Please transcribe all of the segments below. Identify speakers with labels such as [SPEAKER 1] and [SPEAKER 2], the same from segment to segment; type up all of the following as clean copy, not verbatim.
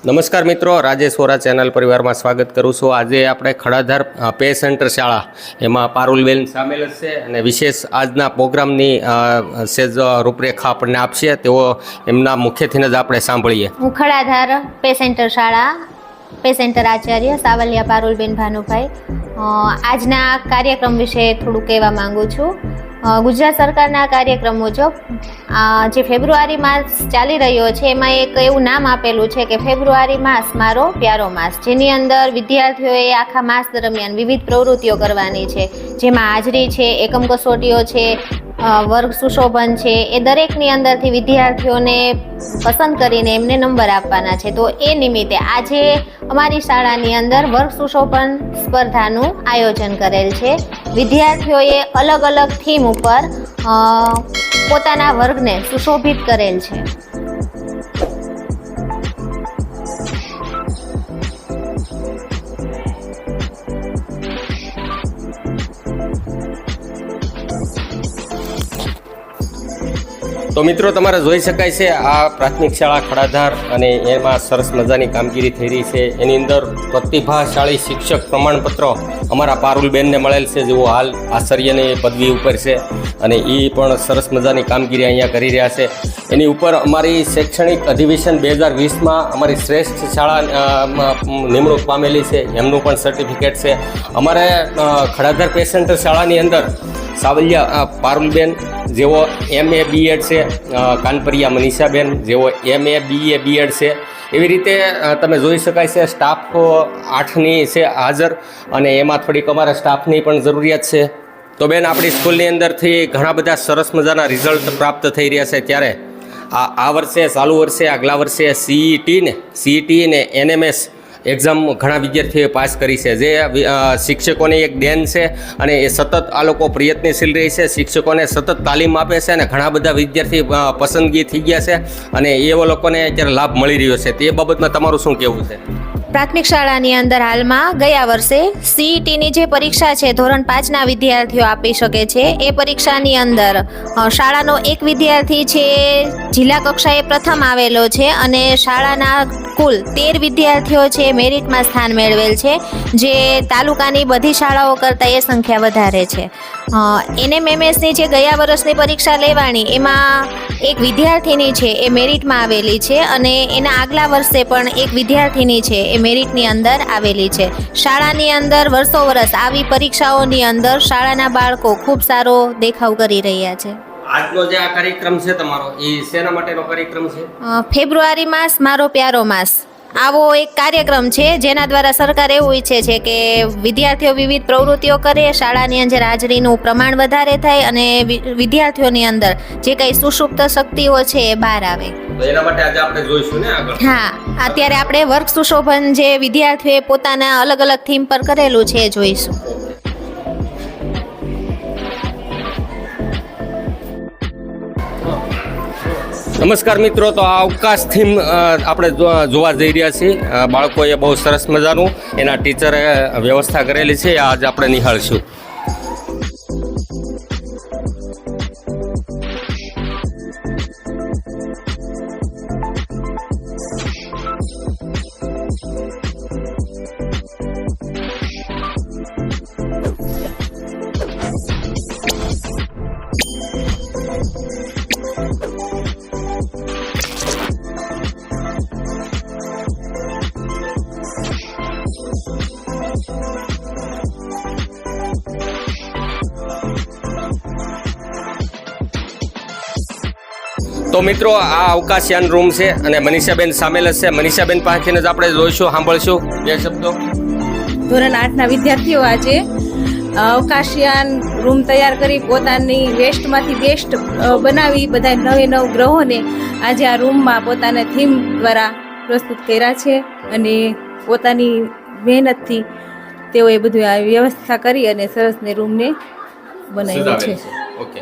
[SPEAKER 1] નમસ્કાર મિત્રો, રાજેશ વોરા ચેનલ પરિવારમાં સ્વાગત કરું છું। આજે આપણે ખડાધાર પે સેન્ટર શાળા એમાં પારુલબેન સામેલ છે અને વિશેષ આજના પ્રોગ્રામની સેજ રૂપરેખા આપણને આપશે। તેઓ એમના મુખ્યથી જ આપણે સાંભળીએ।
[SPEAKER 2] હું ખડાધાર પે સેન્ટર શાળા પે સેન્ટર આચાર્ય સાવલિયા પારુલબેન ભાનુભાઈ આજના કાર્યક્રમ વિશે થોડું કહેવા માંગુ છું। ગુજરાત સરકારના કાર્યક્રમ મુજબ જે ફેબ્રુઆરી માસ ચાલી રહ્યો છે એમાં એક એવું નામ આપેલું છે કે ફેબ્રુઆરી માસ મારો પ્યારો માસ, જેની અંદર વિદ્યાર્થીઓએ આખા માસ દરમિયાન વિવિધ પ્રવૃત્તિઓ કરવાની છે, જેમાં હાજરી છે, એકમ કસોટીઓ છે, વર્ગ સુશોભન છે, એ દરેકની અંદરથી વિદ્યાર્થીઓને પસંદ કરીને એમને નંબર આપવાના છે। તો એ નિમિત્તે આજે અમારી શાળાની અંદર વર્ગ સુશોભન સ્પર્ધાનું આયોજન કરેલ છે। વિદ્યાર્થીઓએ અલગ અલગ થીમ ઉપર પોતાના વર્ગને સુશોભિત કરેલ છે।
[SPEAKER 1] તો મિત્રો, તમારે જોઈ શકાય છે આ પ્રાથમિક શાળા ખડાધાર અને એમાં સરસ મજાની કામગીરી થઈ રહી છે। એની અંદર પ્રતિભાશાળી શિક્ષક પ્રમાણપત્ર અમારા પારુલબેનને મળેલ છે, જેઓ હાલ આચાર્યની પદવી ઉપર છે અને એ પણ સરસ મજાની કામગીરી અહીંયા કરી રહ્યા છે। એની ઉપર અમારી શૈક્ષણિક અધિવેશન 2020માં અમારી શ્રેષ્ઠ શાળા નિમણૂક પામેલી છે, એમનું પણ સર્ટિફિકેટ છે। અમારે ખડાધાર પે સેન્ટર શાળાની અંદર સાવલિયા પારુલબેન જેઓ MA BEd છે, કાનપરિયા મનીષાબેન જેઓ MA BA BEd છે। એવી રીતે તમે જોઈ શકાય છે સ્ટાફ 8ની છે હાજર અને એમાં થોડીક અમારા સ્ટાફની પણ જરૂરિયાત છે। તો બેન, આપણી સ્કૂલની અંદરથી ઘણા બધા સરસ મજાના રિઝલ્ટ પ્રાપ્ત થઈ રહ્યા છે, ત્યારે આ વર્ષે ચાલુ વર્ષે આગલા વર્ષે CET ને NMS એક્ઝામ ઘણા વિદ્યાર્થીઓએ પાસ કરી છે, જે શિક્ષકોની એક દેન છે અને એ સતત આ લોકો પ્રયત્નશીલ રહે છે, શિક્ષકોને સતત તાલીમ આપે છે અને ઘણા બધા વિદ્યાર્થી પસંદગી થઈ ગયા છે અને એવા લોકોને અત્યારે લાભ મળી રહ્યો છે। તે બાબતમાં તમારું શું કહેવું છે?
[SPEAKER 2] પ્રાથમિક શાળાની અંદર હાલમાં ગયા વર્ષે CETની જે પરીક્ષા છે ધોરણ 5ના વિદ્યાર્થીઓ આપી શકે છે। એ પરીક્ષાની અંદર શાળાનો એક વિદ્યાર્થી છે જિલ્લા કક્ષાએ પ્રથમ આવેલો છે અને શાળાના કુલ 13 વિદ્યાર્થીઓ છે મેરિટમાં સ્થાન મેળવેલ છે, જે તાલુકાની બધી શાળાઓ કરતાં એ સંખ્યા વધારે છે। NMMSની જે ગયા વર્ષની પરીક્ષા લેવાની એમાં એક વિદ્યાર્થીની છે એ મેરિટમાં આવેલી છે અને એના આગલા વર્ષે પણ એક વિદ્યાર્થીની છે એ મેરિટની અંદર આવેલી છે। શાળાની અંદર વર્ષો વર્ષ આવી પરીક્ષાઓની અંદર શાળાના બાળકો ખૂબ સારો દેખાવ કરી રહ્યા છે।
[SPEAKER 1] આજનો જે આ કાર્યક્રમ છે તમારો, એ શેના માટેનો કાર્યક્રમ છે?
[SPEAKER 2] ફેબ્રુઆરી માસ મારો પ્યારો માસ આવો એક કાર્યક્રમ છે, જેના દ્વારા સરકાર એવું ઈચ્છે છે કે વિદ્યાર્થીઓ વિવિધ પ્રવૃત્તિઓ કરે, શાળાની અંદર હાજરીનું પ્રમાણ વધારે થાય અને વિદ્યાર્થીઓની અંદર જે કંઈ સુષુપ્ત શક્તિઓ છે એ બહાર આવે।
[SPEAKER 1] તો એના માટે આજે આપણે જોઈશું ને આગળ?
[SPEAKER 2] હા, અત્યારે આપણે વર્ગ સુશોભન જે વિદ્યાર્થીઓએ પોતાના અલગ અલગ થીમ પર કરેલું છે એ જોઈશું।
[SPEAKER 1] નમસ્કાર મિત્રો, તો આ અવકાશ થીમ આપણે જોવા જઈ રહ્યા છીએ। બાળકોએ બહુ સરસ મજાનું એના ટીચરે વ્યવસ્થા કરેલી છે, આજ આપણે નિહાળશું। તો મિત્રો, આ અવકાશયાન રૂમ છે અને મનીષાબેન સામેલ છે। મનીષાબેન પાસેથી જ આપણે જોઈશું, સાંભળશું બે શબ્દો।
[SPEAKER 3] ધોરણ 8ના વિદ્યાર્થીઓ આજે અવકાશયાન રૂમ તૈયાર કરી પોતાની વેસ્ટમાંથી બેસ્ટ બનાવી બધા નવ ગ્રહોને આજે આ રૂમમાં પોતાના થીમ દ્વારા પ્રસ્તુત કર્યા છે અને પોતાની મહેનતથી તેઓએ બધું આ વ્યવસ્થા કરી અને સરસને રૂમને બનાવ્યું છે।
[SPEAKER 1] ઓકે,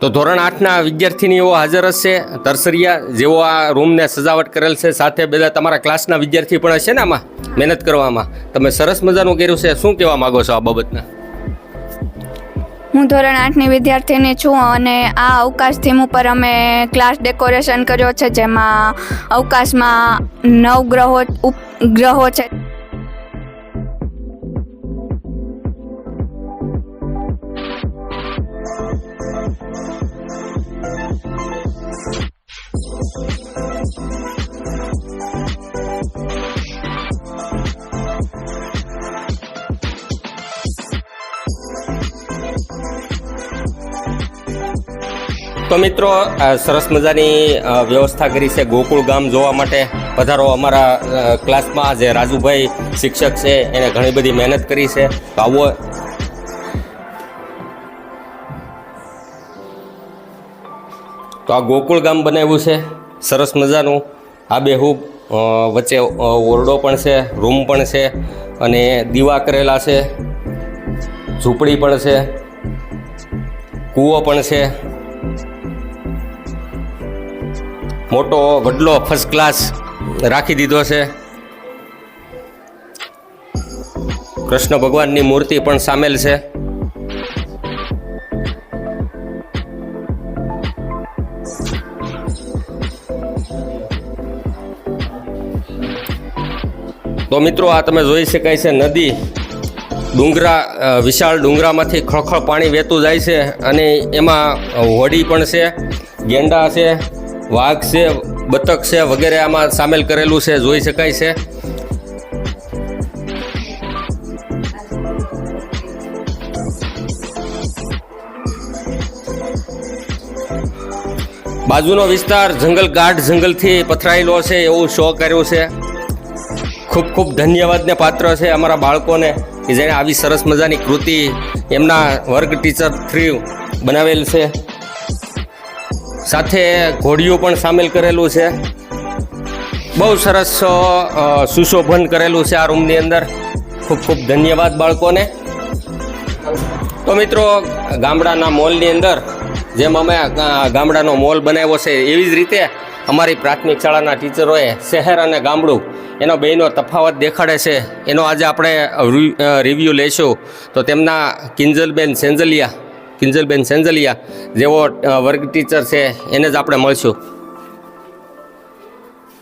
[SPEAKER 1] તો ધોરણ 8ના વિદ્યાર્થીનીઓ હાજર હશે, તરસરિયા, જેઓ આ રૂમને સજાવટ કરેલ છે। સાથે બધા તમારા ક્લાસના વિદ્યાર્થી પણ હશે ને આમાં મહેનત કરવામાં? તમે સરસ મજાનું કર્યું છે, શું કહેવા માગો છો આ બાબતના?
[SPEAKER 4] હું ધોરણ 8ની વિદ્યાર્થીની છું અને આ અવકાશ થીમ ઉપર અમે ક્લાસ ડેકોરેશન કર્યો છે, જેમાં અવકાશમાં 9 ગ્રહો છે.
[SPEAKER 1] તો મિત્રો આ સરસ મજાની વ્યવસ્થા કરી છે ગોકુળ ગામ જોવા માટે. પધારો અમારા ક્લાસમાં જે રાજુભાઈ શિક્ષક છે એને ઘણી બધી મહેનત કરી છે. તો આવો તો આ ગોકુળ ગામ બનાવ્યું છે સરસ મજાનું આબેહૂબ. વચ્ચે ઓરડો પણ છે, રૂમ પણ છે અને દીવા કરેલા છે, ઝૂંપડી પણ છે, કૂવો પણ છે. મોટો વડલો ફર્સ્ટ ક્લાસ રાખી દીધો છે. કૃષ્ણ ભગવાનની મૂર્તિ પણ સામેલ છે. તો મિત્રો આ તમે જોઈ શકાય છે નદી. વિશાળ ડુંગરામાંથી ખળખળ પાણી વહેતું જાય છે અને એમાં હોડી પણ છે, ગેંડા છે, વાઘ છે, બતક છે વગેરે આમાં સામેલ કરેલું છે, જોઈ શકાય છે. બાજુનો વિસ્તાર ગાઢ જંગલથી પથરાયેલો છે એવું શો કર્યું છે. ખૂબ ખૂબ ધન્યવાદને પાત્ર છે અમારા બાળકોને કે જેણે આવી સરસ મજાની કૃતિ એમના વર્ગ ટીચર થ્રુ બનાવેલ છે. સાથે ઘોડીઓ પણ સામેલ કરેલું છે. બહુ સરસ સુશોભન કરેલું છે આ રૂમની અંદર. ખૂબ ખૂબ ધન્યવાદ બાળકોને. તો મિત્રો ગામડાના મોલની અંદર જેમ અમે ગામડાનો મોલ બનાવ્યો છે એવી જ રીતે અમારી પ્રાથમિક શાળાના ટીચરોએ શહેર અને ગામડું એનો બેનો તફાવત દેખાડે છે. એનો આજે આપણે રિવ્યૂ લઈશું. તો તેમના કિંજલબેન સેંજલિયા જેવો વર્ગ ટીચર છે એને જ આપણે મળશું.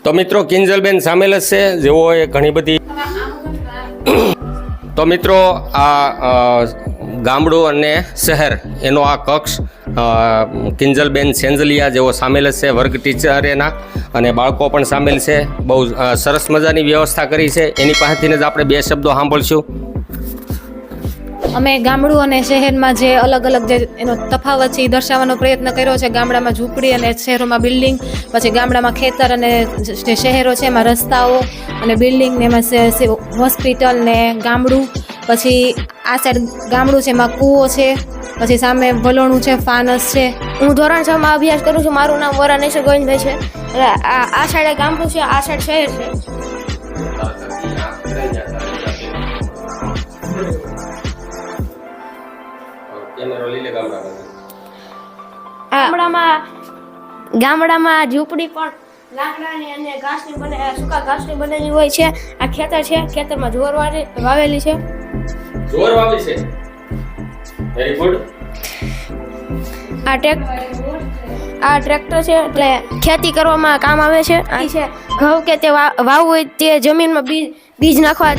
[SPEAKER 1] તો મિત્રો કિંજલબેન સામેલ જ છે જેઓએ ઘણી બધી. તો મિત્રો આ ગામડું અને શહેર એનો આ કક્ષ કિંજલબેન સેંજલિયા જેવો સામેલ જ છે વર્ગ ટીચર એના, અને બાળકો પણ સામેલ છે. બહુ સરસ મજાની વ્યવસ્થા કરી છે. એની પાસેથી જ આપણે 2 શબ્દો સાંભળશું.
[SPEAKER 3] અમે ગામડું અને શહેરમાં જે અલગ જે એનો તફાવત છે એ દર્શાવવાનો પ્રયત્ન કર્યો છે. ગામડામાં ઝૂંપડી અને શહેરોમાં બિલ્ડિંગ, પછી ગામડામાં ખેતર અને જે શહેરો છે એમાં રસ્તાઓ અને બિલ્ડિંગ ને એમાં હોસ્પિટલ ને ગામડું. પછી આ સાઈડ ગામડું છે એમાં કૂવો છે, પછી સામે વલોણું છે, ફાનસ છે.
[SPEAKER 5] હું ધોરણ 6 માં અભ્યાસ કરું છું. મારું નામ વરાનેશ્વર ગોવિંદભાઈ છે. આ સાઈડ ગામડું છે, આ સાઈડ શહેર છે. ગામડામાં ઝૂંપડી પણ લાકડાની અને સૂકા ઘાસની બનેલી હોય છે. આ ખેતર છે, ખેતરમાં જોર વાવેલી છે.
[SPEAKER 1] જોર વાવી છે. Very good.
[SPEAKER 5] આ ટ્રેક્ટર છે એટલે ખેતી કરવામાં કામ આવે છે. આ છે ઘઉં કે તે વાવવું હોય તે જમીનમાં બીજ નાખવા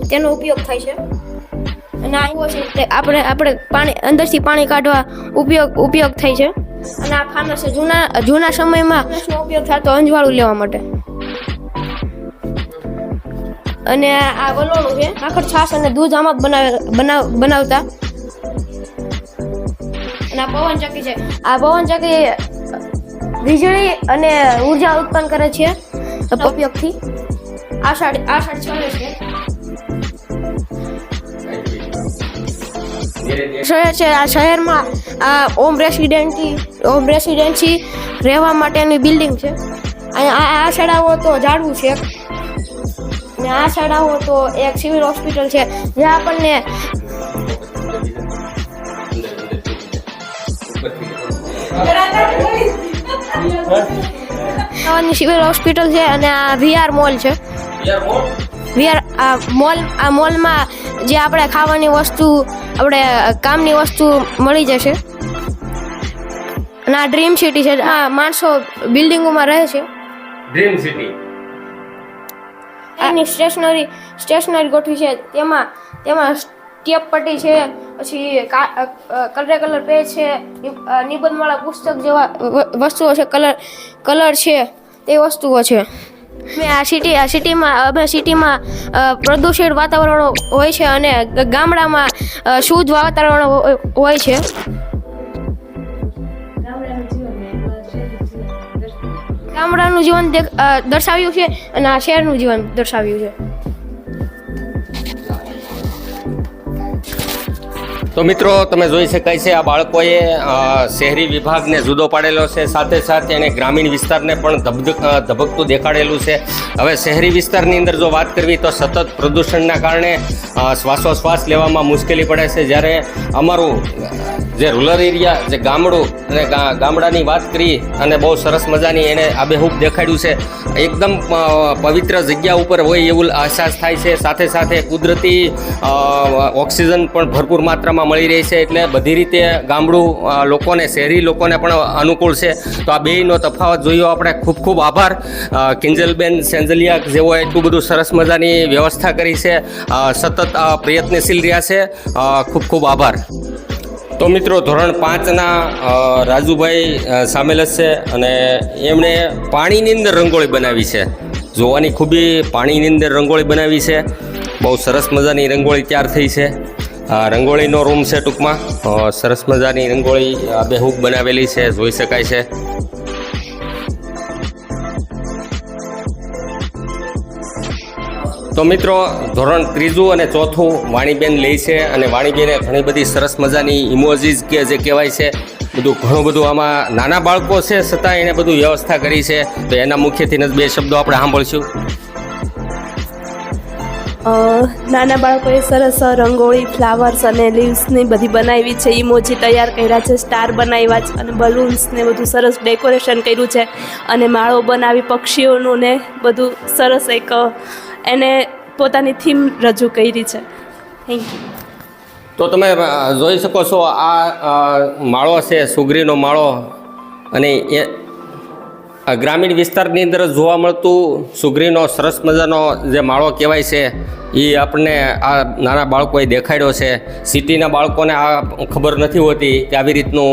[SPEAKER 5] તેનો ઉપયોગ થાય છે. અને આ કૂવો છે તે આપણે પાણી અંદરથી પાણી કાઢવા ઉપયોગ થાય છે. અને આ ફાનસ છે જૂના સમયમાં ઉપયોગ થતો અંજવાળું લેવા માટે. અને આ વલોણું છે, આખર છાશ અને દૂધ આમાં બનાવતા. અને આ પવનચક્કી છે. આ પવનચક્કી વીજળી અને ઉર્જા ઉત્પન્ન કરે છે ઉપયોગથી. આ સાઈડ ચલે છે. શહેર છે. આ શહેરમાં આ ઓમ રેસિડેન્સી રહેવા માટેની બિલ્ડિંગ છે. આ સાઈડ આવો તો ઝાડવું છે, અને આ સાઈડ આવો તો એક સિવિલ હોસ્પિટલ છે જ્યાં આપણને સિવિલ હોસ્પિટલ છે. અને આ VR મોલ છે. આ મોલમાં જે આપણે ખાવાની વસ્તુ આપણે કામની વસ્તુ મળી જશે. અને આ ડ્રીમ સિટી છે. આ માણસો બિલ્ડિંગોમાં રહે છે.
[SPEAKER 1] ડ્રીમ સિટી
[SPEAKER 5] એની સ્ટેશનરી ગોઠવી છે. તેમાં ટેપ પટ્ટી છે, પછી કલર પેજ છે, નિબંધવાળા પુસ્તક જેવા વસ્તુઓ છે, કલર છે, તે વસ્તુઓ છે. અમે સિટીમાં પ્રદૂષિત વાતાવરણ હોય છે અને ગામડામાં શુદ્ધ વાતાવરણ હોય છે. ગામડાનું જીવન દર્શાવ્યું છે અને આ શહેરનું જીવન દર્શાવ્યું છે.
[SPEAKER 1] તો મિત્રો તમે જોઈ શકાય છે આ બાળકોએ શહેરી વિભાગને જુદો પાડેલો છે, સાથે સાથે એણે ગ્રામીણ વિસ્તારને પણ ધબકતું દેખાડેલું છે. હવે શહેરી વિસ્તારની અંદર જો વાત કરવી તો સતત પ્રદૂષણના કારણે શ્વાસોશ્વાસ લેવામાં મુશ્કેલી પડે છે. જ્યારે અમારું જે રૂરલ એરિયા, જે ગામડું અને ગામડાની વાત કરી અને બહુ સરસ મજાની એણે આબેહૂબ દેખાડ્યું છે. એકદમ પવિત્ર જગ્યા ઉપર હોય એવું અહેસાસ થાય છે. સાથે સાથે કુદરતી ઓક્સિજન પણ ભરપૂર માત્રામાં મળી રહી છે. એટલે બધી રીતે ગામડું લોકોને, શહેરી લોકોને પણ અનુકૂળ છે. તો આ બેયનો તફાવત જોયો આપણે. ખૂબ ખૂબ આભાર કિંજલબેન સેંજલિયા, જેઓએ એટલું બધું સરસ મજાની વ્યવસ્થા કરી છે, સતત પ્રયત્નશીલ રહ્યા છે. ખૂબ ખૂબ આભાર. તો મિત્રો ધોરણ 5ના રાજુભાઈ સામેલ છે અને એમણે પાણીની અંદર રંગોળી બનાવી છે. જોવાની ખૂબી પાણીની અંદર રંગોળી બનાવી છે. બહુ સરસ મજાની રંગોળી તૈયાર થઈ છે. રંગોળીનો રૂમ છે ટૂંકમાં. સરસ મજાની રંગોળી બેહૂબ બનાવેલી છે, જોઈ શકાય છે. તો મિત્રો ધોરણ 3 અને 4 વાણીબેન લે છે અને વાણીબેને ઘણી બધી સરસ મજાની ઇમોજીસ કે જે કહેવાય છે, ઘણું બધું આમાં નાના બાળકો છે છતાં એણે બધું વ્યવસ્થા કરી છે. તો એના મુખ્યથી 2 શબ્દો આપણે સાંભળશું.
[SPEAKER 6] નાના બાળકોએ સરસ રંગોળી, ફ્લાવર્સ અને લીવ્સની બધી બનાવી છે, ઇમોજી તૈયાર કર્યા છે, સ્ટાર બનાવ્યા છે અને બલૂન્સ ને બધું સરસ ડેકોરેશન કર્યું છે અને માળો બનાવી પક્ષીઓનું ને બધું સરસ એક એને પોતાની થીમ રજૂ કરી છે. Thank you.
[SPEAKER 1] તો તમે જોઈ શકો છો આ માળો છે, સુગરીનો માળો, અને એ ગ્રામીણ વિસ્તારની અંદર જોવા મળતું સુગરીનો સરસ મજાનો જે માળો કહેવાય છે એ આપણને આ નાના બાળકોએ દેખાડ્યો છે. સિટીના બાળકોને આ ખબર નથી હોતી કે આવી રીતનું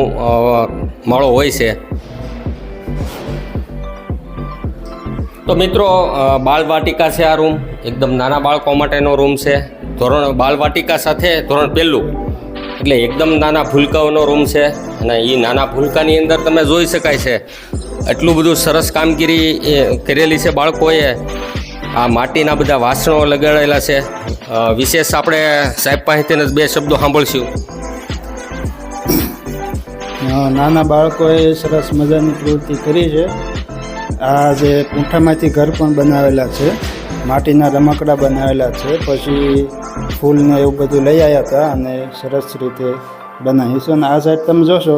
[SPEAKER 1] માળો હોય છે. તો મિત્રો બાળવાટિકા છે આ રૂમ, એકદમ નાના બાળકો માટેનો રૂમ છે. બાળવાટિકા સાથે ધોરણ 1 એટલે એકદમ નાના ભૂલકાઓનો રૂમ છે. અને એ નાના ભૂલકાની અંદર તમે જોઈ શકાય છે એટલું બધું સરસ કામગીરી કરેલી છે બાળકોએ. આ માટીના બધા વાસણો લગાડેલા છે. વિશેષ આપણે સાહેબ પાસેથી 2 શબ્દો સાંભળશું.
[SPEAKER 7] નાના બાળકોએ સરસ મજાની પ્રવૃત્તિ કરી છે. આ જે પૂંઠામાંથી ઘર પણ બનાવેલા છે, માટીના રમકડા બનાવેલા છે, પછી ફૂલને એવું બધું લઈ આવ્યા હતા અને સરસ રીતે બનાવીશું. અને આ સાઈડ તમે જોશો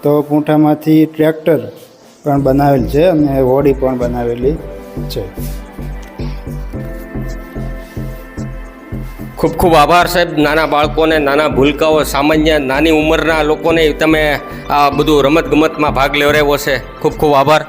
[SPEAKER 7] તો પૂંઠામાંથી ટ્રેક્ટર પણ બનાવેલ છે અને હોડી પણ બનાવેલી છે.
[SPEAKER 1] ખૂબ ખૂબ આભાર સાહેબ. નાના બાળકોને, નાના ભૂલકાઓ, સામાન્ય નાની ઉંમરના લોકોને તમે આ બધું રમતગમતમાં ભાગ લેવડાવ્યો છે. ખૂબ ખૂબ આભાર.